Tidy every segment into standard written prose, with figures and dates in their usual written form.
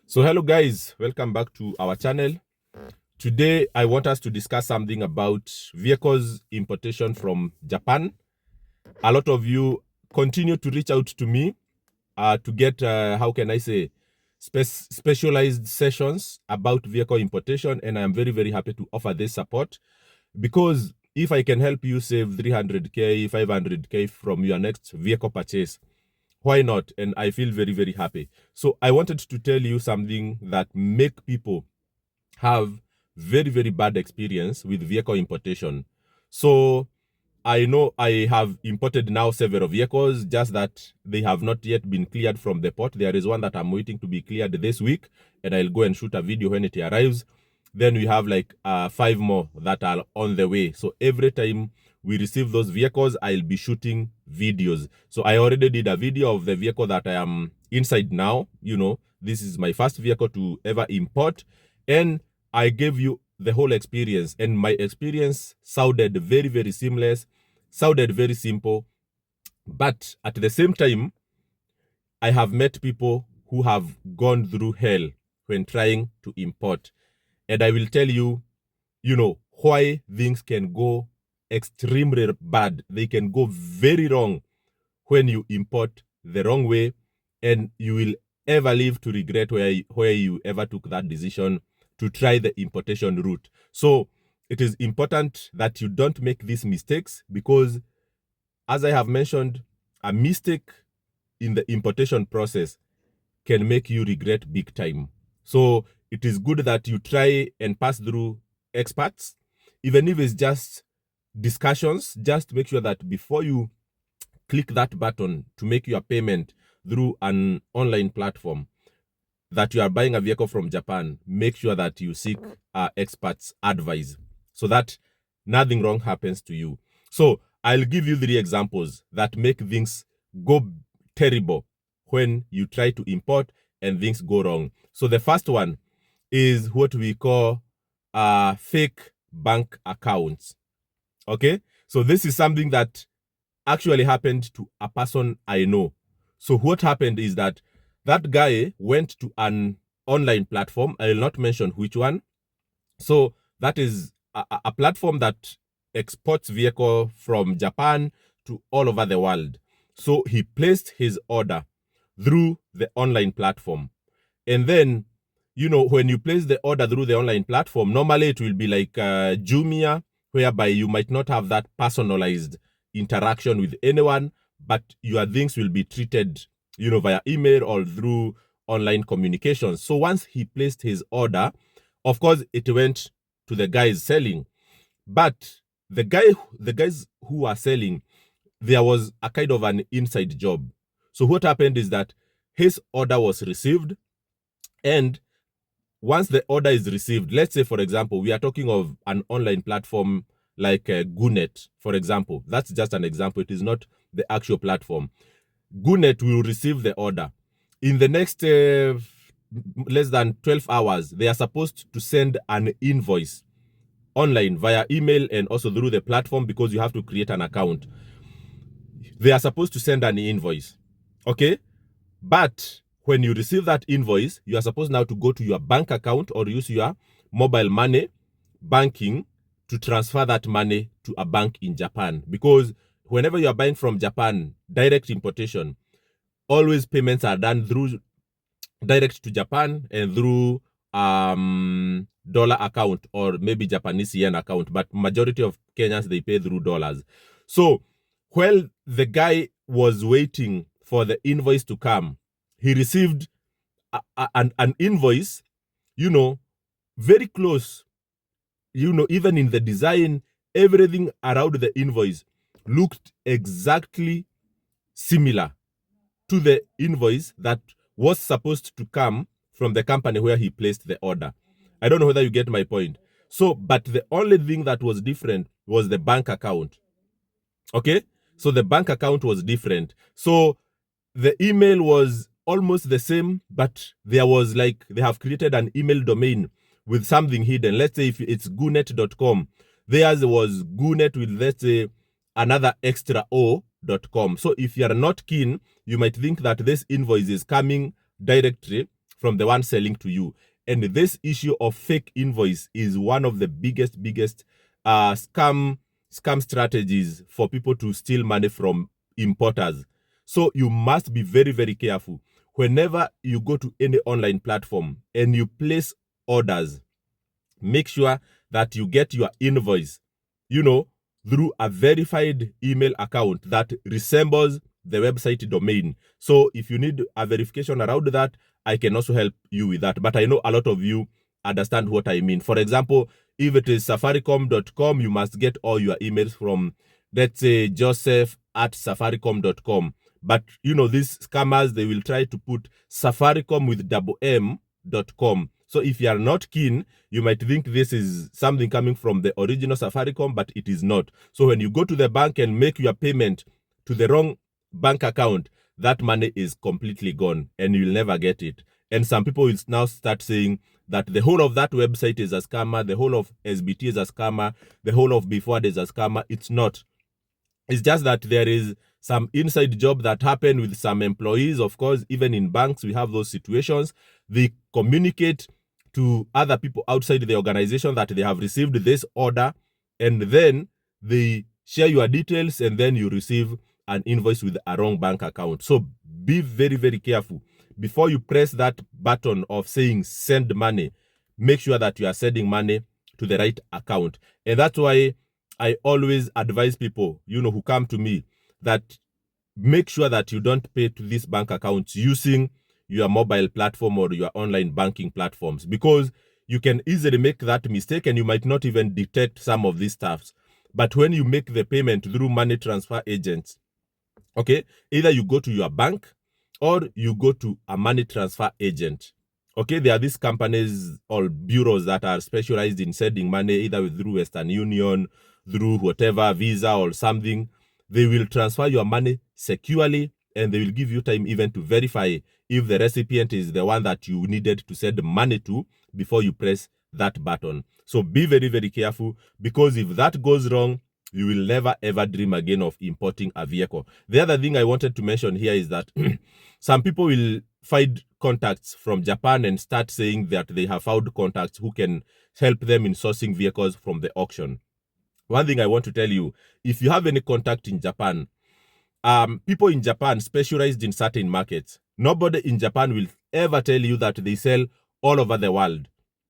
So hello guys, welcome back to our channel. Today I want us to discuss something about vehicles importation from Japan. A lot of you continue to reach out to me to get, how can I say, specialized sessions about vehicle importation, and I'm very happy to offer this support because if I can help you save 300k, 500k from your next vehicle purchase, why not? And I feel very happy. So I wanted to tell you something that make people have very bad experience with vehicle importation. So I know I have imported now several vehicles, just that they have not yet been cleared from the port. There is one that I'm waiting to be cleared this week, and I'll go and shoot a video when it arrives. Then we have like 5 more that are on the way. So every time we receive those vehicles, I'll be shooting videos. So I already did a video of the vehicle that I am inside now. You know, this is my first vehicle to ever import, and I gave you the whole experience, and my experience sounded very seamless, sounded very simple. But at the same time, I have met people who have gone through hell when trying to import. And I will tell you, why things can go extremely bad. They can go very wrong when you import the wrong way, and you will ever live to regret where you ever took that decision to try the importation route. So it is important that you don't make these mistakes because, as I have mentioned, a mistake in the importation process can make you regret big time. So it is good that you try and pass through experts, even if it's just discussions. Just make sure that before you click that button to make your payment through an online platform, that you are buying a vehicle from Japan, make sure that you seek experts' advice so that nothing wrong happens to you. So I'll give you 3 examples that make things go terrible when you try to import and things go wrong. So the first one is what we call fake bank accounts. Okay, so this is something that actually happened to a person I know. So what happened is that guy went to an online platform. I will not mention which one. So that is a platform that exports vehicle from Japan to all over the world. So he placed his order through the online platform. And then, when you place the order through the online platform, normally it will be like Jumia, whereby you might not have that personalized interaction with anyone, but your things will be treated, via email or through online communications. So once he placed his order, of course, it went to the guys selling. But the guys who are selling, there was a kind of an inside job. So what happened is that his order was received, and once the order is received, let's say, for example, we are talking of an online platform like Gunet, for example. That's just an example. It is not the actual platform. Gunet will receive the order. In the next less than 12 hours, they are supposed to send an invoice online via email and also through the platform, because you have to create an account. They are supposed to send an invoice. Okay? But when you receive that invoice, you are supposed now to go to your bank account or use your mobile money banking to transfer that money to a bank in Japan. Because whenever you are buying from Japan, direct importation, always payments are done through direct to Japan and through dollar account or maybe Japanese yen account. But majority of Kenyans, they pay through dollars. So while the guy was waiting for the invoice to come, he received an invoice, very close. Even in the design, everything around the invoice looked exactly similar to the invoice that was supposed to come from the company where he placed the order. I don't know whether you get my point. So, but the only thing that was different was the bank account. Okay? So the bank account was different. So the email was almost the same, but there was like, they have created an email domain with something hidden. Let's say if it's gunet.com, theirs was gunet with, let's say, another extra o.com. So if you are not keen, you might think that this invoice is coming directly from the one selling to you. And this issue of fake invoice is one of the biggest scam strategies for people to steal money from importers. So you must be very, very careful. Whenever you go to any online platform and you place orders, make sure that you get your invoice, through a verified email account that resembles the website domain. So if you need a verification around that, I can also help you with that. But I know a lot of you understand what I mean. For example, if it is safaricom.com, you must get all your emails from, let's say, joseph@safaricom.com. But, these scammers, they will try to put Safaricom with .m.com. So if you are not keen, you might think this is something coming from the original Safaricom, but it is not. So when you go to the bank and make your payment to the wrong bank account, that money is completely gone and you'll never get it. And some people will now start saying that the whole of that website is a scammer, the whole of SBT is a scammer, the whole of Before is a scammer. It's not. It's just that there is some inside job that happened with some employees. Of course, even in banks, we have those situations. They communicate to other people outside the organization that they have received this order, and then they share your details, and then you receive an invoice with a wrong bank account. So be very, very careful. Before you press that button of saying send money, make sure that you are sending money to the right account. And that's why I always advise people, who come to me, that make sure that you don't pay to these bank accounts using your mobile platform or your online banking platforms, because you can easily make that mistake and you might not even detect some of these stuffs. But when you make the payment through money transfer agents, okay, either you go to your bank or you go to a money transfer agent. Okay, there are these companies or bureaus that are specialized in sending money either through Western Union, through whatever, Visa or something. They will transfer your money securely, and they will give you time even to verify if the recipient is the one that you needed to send money to before you press that button. So be very, very careful, because if that goes wrong, you will never ever dream again of importing a vehicle. The other thing I wanted to mention here is that some people will find contacts from Japan and start saying that they have found contacts who can help them in sourcing vehicles from the auction. One thing I want to tell you, if you have any contact in Japan, people in Japan specialized in certain markets. Nobody in Japan will ever tell you that they sell all over the world.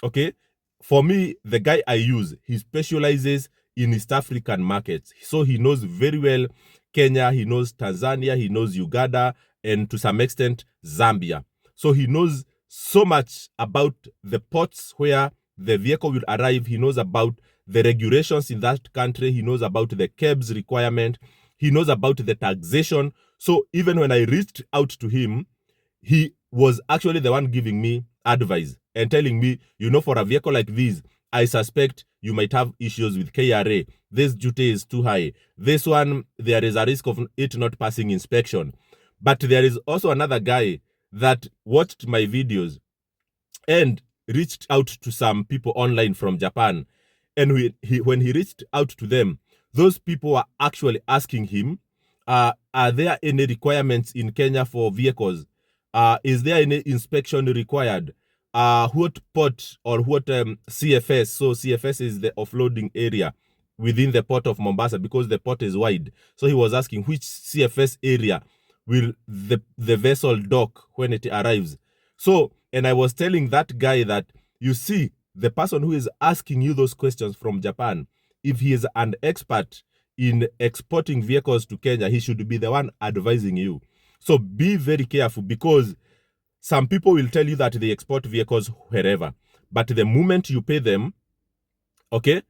Okay? For me, the guy I use, he specializes in East African markets. So he knows very well Kenya, he knows Tanzania, he knows Uganda, and to some extent, Zambia. So he knows so much about the ports where the vehicle will arrive. He knows about the regulations in that country. He knows about the KEBS requirement. He knows about the taxation. So even when I reached out to him, he was actually the one giving me advice and telling me, for a vehicle like this, I suspect you might have issues with KRA. This duty is too high. This one, there is a risk of it not passing inspection. But there is also another guy that watched my videos and reached out to some people online from Japan. And when he reached out to them, those people were actually asking him, are there any requirements in Kenya for vehicles? Is there any inspection required? What port or what CFS? So CFS is the offloading area within the port of Mombasa, because the port is wide. So he was asking which CFS area will the vessel dock when it arrives. So, and I was telling that guy that, you see, the person who is asking you those questions from Japan, if he is an expert in exporting vehicles to Kenya, he should be the one advising you. So be very careful, because some people will tell you that they export vehicles wherever, but the moment you pay them, okay,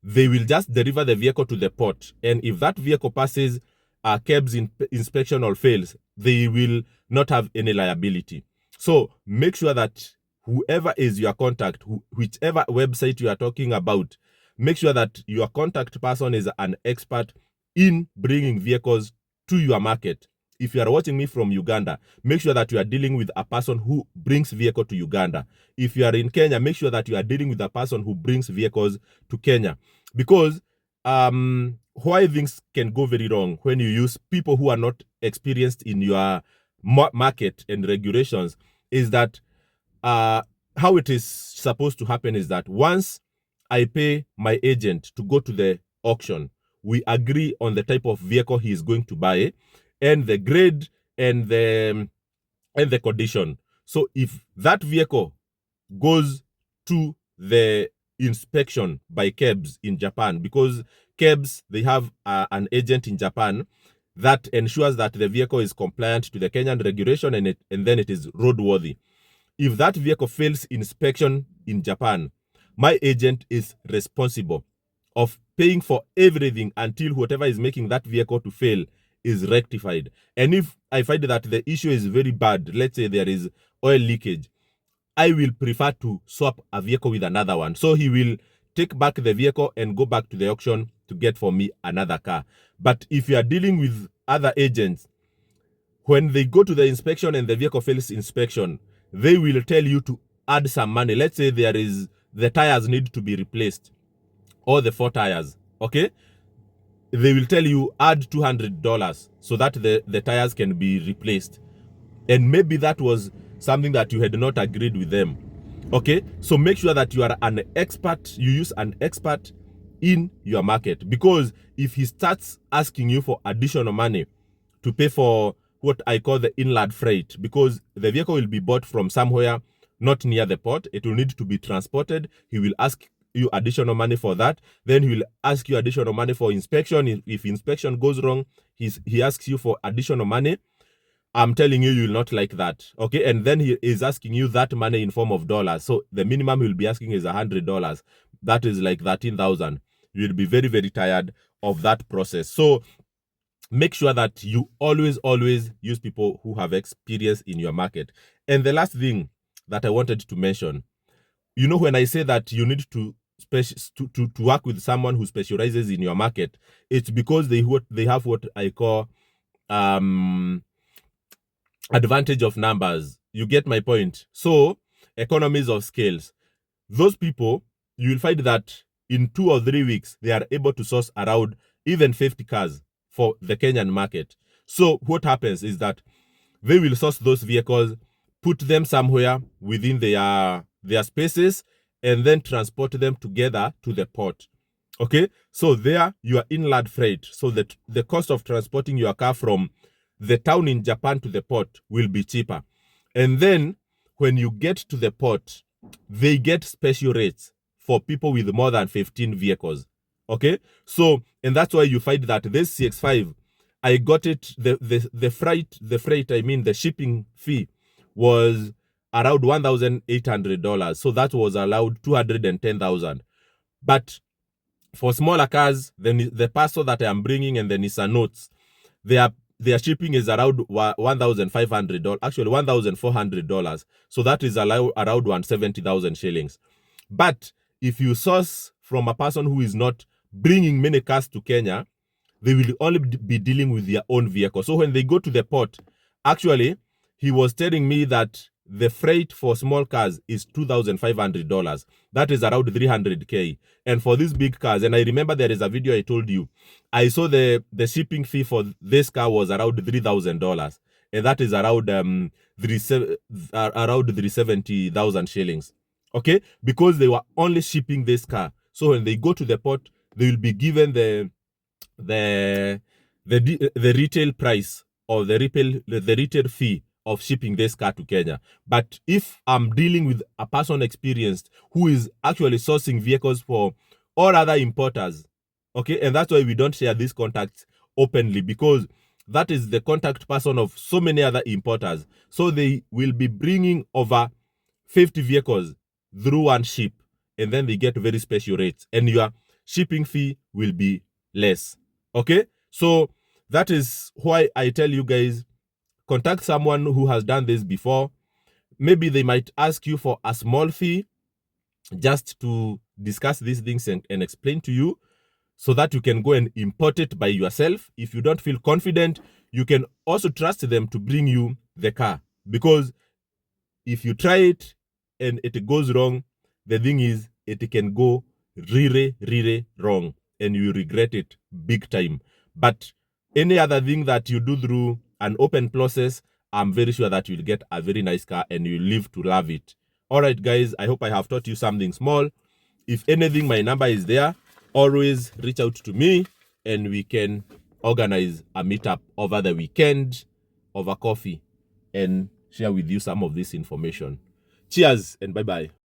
they will just deliver the vehicle to the port. And if that vehicle passes KEBS inspection or fails, they will not have any liability. So make sure that whoever is your contact, whichever website you are talking about, make sure that your contact person is an expert in bringing vehicles to your market. If you are watching me from Uganda, make sure that you are dealing with a person who brings vehicle to Uganda. If you are in Kenya, make sure that you are dealing with a person who brings vehicles to Kenya. Because why things can go very wrong when you use people who are not experienced in your market and regulations is that how it is supposed to happen is that once I pay my agent to go to the auction, we agree on the type of vehicle he is going to buy and the grade and the condition. So if that vehicle goes to the inspection by KEBS in Japan, because KEBS, they have an agent in Japan that ensures that the vehicle is compliant to the Kenyan regulation and then it is roadworthy. If that vehicle fails inspection in Japan, my agent is responsible of paying for everything until whatever is making that vehicle to fail is rectified. And if I find that the issue is very bad, let's say there is oil leakage, I will prefer to swap a vehicle with another one. So he will take back the vehicle and go back to the auction to get for me another car. But if you are dealing with other agents, when they go to the inspection and the vehicle fails inspection, they will tell you to add some money. Let's say the tires need to be replaced, or the 4 tires, okay? They will tell you add $200 so that the tires can be replaced. And maybe that was something that you had not agreed with them. Okay, so make sure that you are an expert, you use an expert in your market, because if he starts asking you for additional money to pay for what I call the inland freight, because the vehicle will be bought from somewhere not near the port, it will need to be transported, he will ask you additional money for that. Then he will ask you additional money for inspection. If inspection goes wrong, he asks you for additional money. I'm telling you, you will not like that. Okay. And then he is asking you that money in form of dollars. So the minimum he'll be asking is $100. That is like 13,000. You'll be very, very tired of that process. So make sure that you always use people who have experience in your market. And the last thing that I wanted to mention, you know, when I say that you need to work with someone who specializes in your market, it's because they have what I call advantage of numbers. You get my point? So economies of scales. Those people, you will find that in 2 or 3 weeks, they are able to source around even 50 cars for the Kenyan market. So what happens is that they will source those vehicles, put them somewhere within their spaces, and then transport them together to the port. Okay, so there you are inland freight. So that the cost of transporting your car from the town in Japan to the port will be cheaper. And then when you get to the port, they get special rates for people with more than 15 vehicles. Okay, so and that's why you find that this CX5, I got it, the freight, I mean the shipping fee was around $1,800. So that was allowed 210,000. But for smaller cars, the Passo that I am bringing and the Nissan Notes, their shipping is around $1,500, actually $1,400. So that is around 170,000 shillings. But if you source from a person who is not bringing many cars to Kenya, they will only be dealing with their own vehicle. So when they go to the port, actually, he was telling me that the freight for small cars is $2,500. That is around 300K. And for these big cars, and I remember there is a video I told you, I saw the shipping fee for this car was around $3,000. And that is around 370,000 shillings. Okay? Because they were only shipping this car. So when they go to the port, they will be given the retail price or the retail fee of shipping this car to Kenya. But if I'm dealing with a person experienced who is actually sourcing vehicles for all other importers, okay, and that's why we don't share these contacts openly, because that is the contact person of so many other importers. So they will be bringing over 50 vehicles through one ship, and then they get very special rates, and your shipping fee will be less. Okay, so that is why I tell you guys, contact someone who has done this before. Maybe they might ask you for a small fee just to discuss these things and explain to you, so that you can go and import it by yourself. If you don't feel confident, you can also trust them to bring you the car, because if you try it and it goes wrong, the thing is it can go really wrong and you regret it big time. But any other thing that you do through an open process, I'm very sure that you'll get a very nice car and you live to love it. All right, guys, I hope I have taught you something small. If anything, my number is there. Always reach out to me and we can organize a meetup over the weekend over coffee and share with you some of this information. Cheers and bye-bye.